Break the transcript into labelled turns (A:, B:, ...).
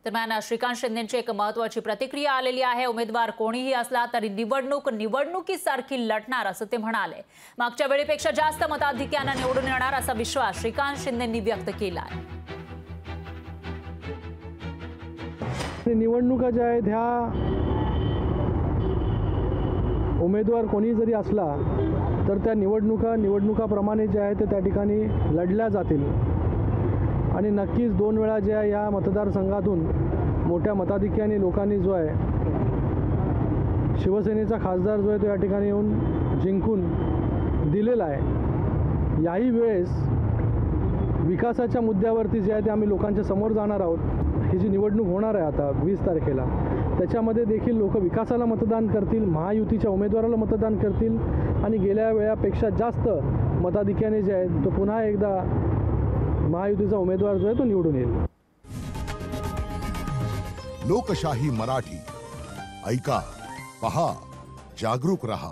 A: दरम्यान श्रीकांत शिंदेंची एक महत्त्वाची प्रतिक्रिया आलेली आहे। उमेदवार कोणीही असला तरी निवडणुकीसारखी लढणार असं ते म्हणाले। मागच्या वेळेपेक्षा जास्त मताधिक्याने निवडून येणार असा विश्वास श्रीकांत शिंदेंनी व्यक्त केला आहे।
B: निवडणुका ज्या आहेत ह्या उमेदवार कोणी जरी असला तर त्या निवडणुकाप्रमाणे जे आहे ते त्या ठिकाणी लढल्या जातील आणि नक्कीच 2 वेळा ज्या या मतदारसंघातून मोठ्या मताधिक्याने लोकांनी जो आहे शिवसेनेचा खासदार जो आहे तो या ठिकाणी येऊन जिंकून दिलेला आहे। याही वेळेस विकासाच्या मुद्द्यावरती जे आहे ते आम्ही लोकांच्या समोर जाणार आहोत। ही जी निवडणूक होणार आहे आता 20 तारखेला त्याच्यामध्ये देखील लोक विकासाला मतदान करतील, महायुतीच्या उमेदवाराला मतदान करतील आणि गेल्या वेळापेक्षा जास्त मताधिक्याने जे आहे तो पुन्हा एकदा महायुतीचा उमेदवार जो आहे तो निवडून येईल।
C: लोकशाही मराठी ऐका, पहा, जागरूक रहा।